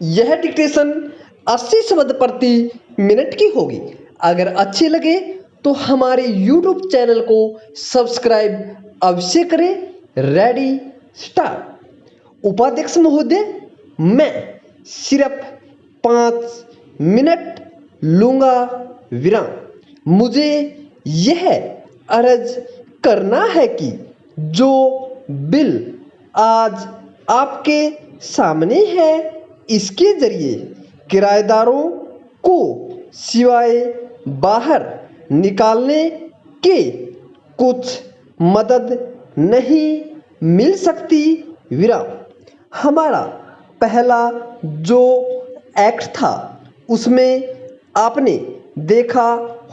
यह डिक्टेशन 80 शब्द प्रति मिनट की होगी। अगर अच्छी लगे तो हमारे YouTube चैनल को सब्सक्राइब अवश्य करें। Ready start. उपाध्यक्ष महोदय, मैं सिर्फ 5 मिनट लूंगा विराम। मुझे यह अर्ज करना है कि जो बिल आज आपके सामने है, इसके जरिए किराएदारों को सिवाय बाहर निकालने के कुछ मदद नहीं मिल सकती विराम। हमारा पहला जो एक्ट था उसमें आपने देखा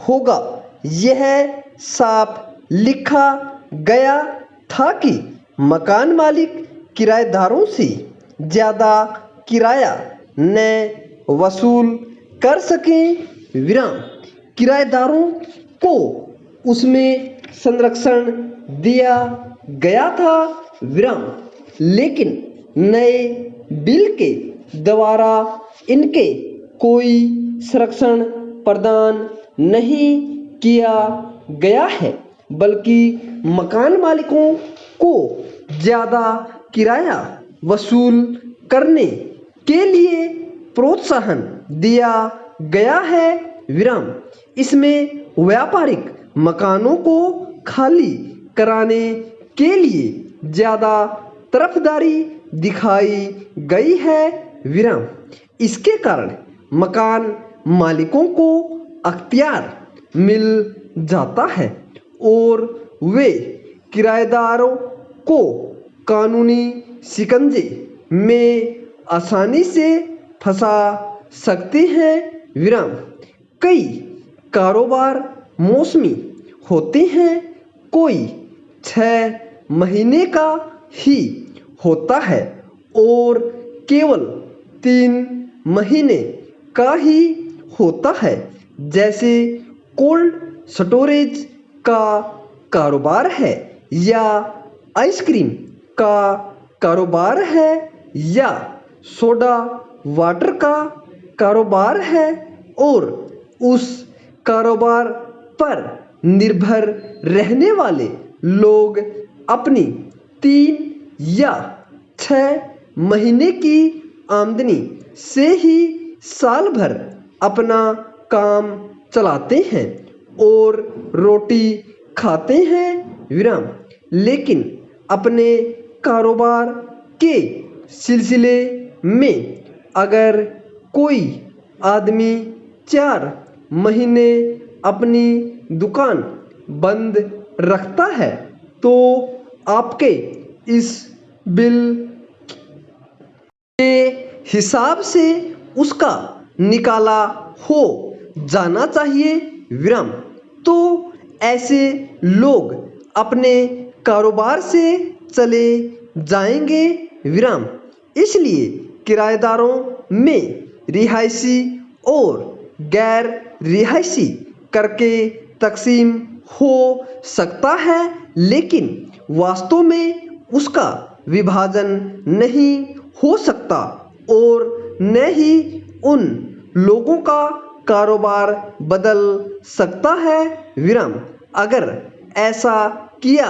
होगा, यह साफ लिखा गया था कि मकान मालिक किराएदारों से ज़्यादा किराया न वसूल कर सकें विराम। किराएदारों को उसमें संरक्षण दिया गया था विराम, लेकिन नए बिल के द्वारा इनके कोई संरक्षण प्रदान नहीं किया गया है, बल्कि मकान मालिकों को ज़्यादा किराया वसूल करने के लिए प्रोत्साहन दिया गया है विराम। इसमें व्यापारिक मकानों को खाली कराने के लिए ज़्यादा तरफदारी दिखाई गई है विराम। इसके कारण मकान मालिकों को अख्तियार मिल जाता है और वे किराएदारों को कानूनी शिकंजे में आसानी से फंसा सकते हैं विराम। कई कारोबार मौसमी होते हैं, कोई 6 महीने का ही होता है और केवल 3 महीने का ही होता है। जैसे कोल्ड स्टोरेज का कारोबार है, या आइसक्रीम का कारोबार है, या सोडा वाटर का कारोबार है, और उस कारोबार पर निर्भर रहने वाले लोग अपनी 3 या 6 महीने की आमदनी से ही साल भर अपना काम चलाते हैं और रोटी खाते हैं विराम। लेकिन अपने कारोबार के सिलसिले में अगर कोई आदमी 4 महीने अपनी दुकान बंद रखता है, तो आपके इस बिल के हिसाब से उसका निकाला हो जाना चाहिए विराम। तो ऐसे लोग अपने कारोबार से चले जाएंगे विराम। इसलिए किराएदारों में रिहायशी और गैर रिहायशी करके तकसीम हो सकता है, लेकिन वास्तव में उसका विभाजन नहीं हो सकता और न ही उन लोगों का कारोबार बदल सकता है विराम। अगर ऐसा किया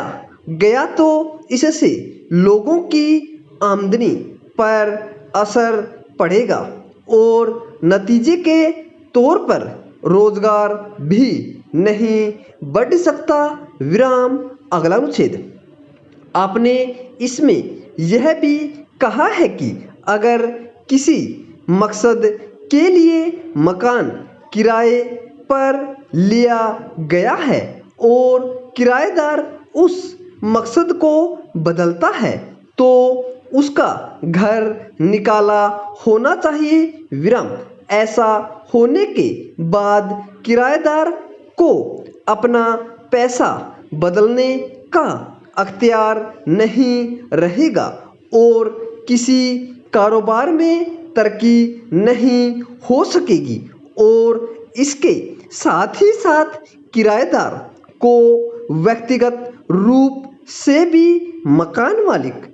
गया तो इससे लोगों की आमदनी पर असर पड़ेगा और नतीजे के तौर पर रोजगार भी नहीं बढ़ सकता विराम। अगला अनुच्छेद, आपने इसमें यह भी कहा है कि अगर किसी मकसद के लिए मकान किराए पर लिया गया है और किराएदार उस मकसद को बदलता है, तो उसका घर निकाला होना चाहिए विराम। ऐसा होने के बाद किराएदार को अपना पैसा बदलने का अख्तियार नहीं रहेगा और किसी कारोबार में तरक्की नहीं हो सकेगी, और इसके साथ ही साथ किराएदार को व्यक्तिगत रूप से भी मकान मालिक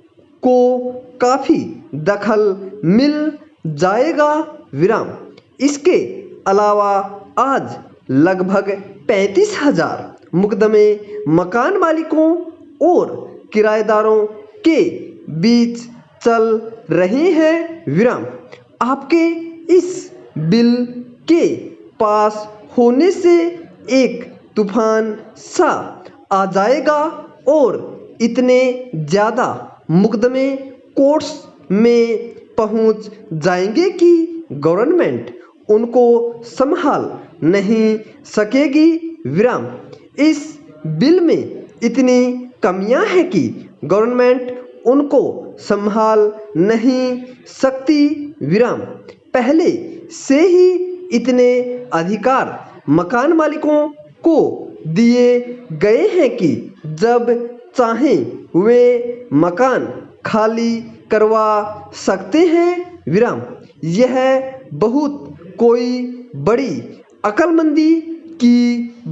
को काफ़ी दखल मिल जाएगा विराम। इसके अलावा आज लगभग 35,000 मुकदमे मकान मालिकों और किराएदारों के बीच चल रहे हैं विराम। आपके इस बिल के पास होने से एक तूफान सा आ जाएगा और इतने ज़्यादा मुकदमे कोर्ट्स में पहुंच जाएंगे कि गवर्नमेंट उनको संभाल नहीं सकेगी विराम। इस बिल में इतनी कमियां हैं कि गवर्नमेंट उनको संभाल नहीं सकती विराम। पहले से ही इतने अधिकार मकान मालिकों को दिए गए हैं कि जब चाहें वे मकान खाली करवा सकते हैं विराम। यह बहुत कोई बड़ी अक्लमंदी की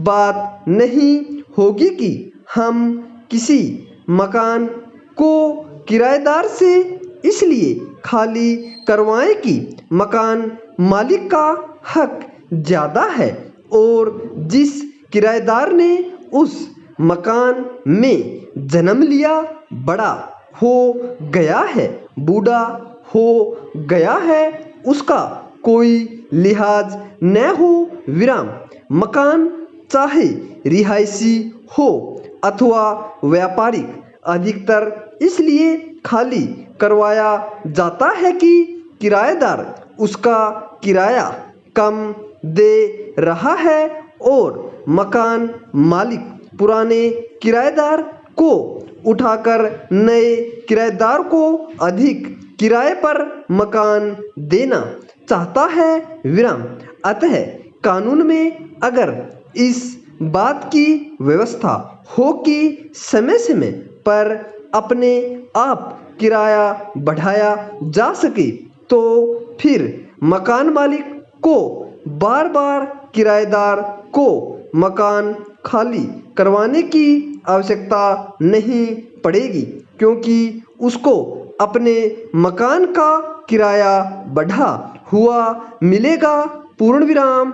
बात नहीं होगी कि हम किसी मकान को किराएदार से इसलिए खाली करवाएं कि मकान मालिक का हक ज़्यादा है और जिस किराएदार ने उस मकान में जन्म लिया, बड़ा हो गया है, बूढ़ा हो गया है, उसका कोई लिहाज न हो विराम। मकान चाहे रिहायशी हो अथवा व्यापारिक अधिकतर इसलिए खाली करवाया जाता है कि किराएदार उसका किराया कम दे रहा है और मकान मालिक पुराने किराएदार को उठाकर नए किराएदार को अधिक किराए पर मकान देना चाहता है विराम। अतः कानून में अगर इस बात की व्यवस्था हो कि समय समय पर अपने आप किराया बढ़ाया जा सके तो फिर मकान मालिक को बार बार किराएदार को मकान खाली करवाने की आवश्यकता नहीं पड़ेगी, क्योंकि उसको अपने मकान का किराया बढ़ा हुआ मिलेगा। पूर्ण विराम।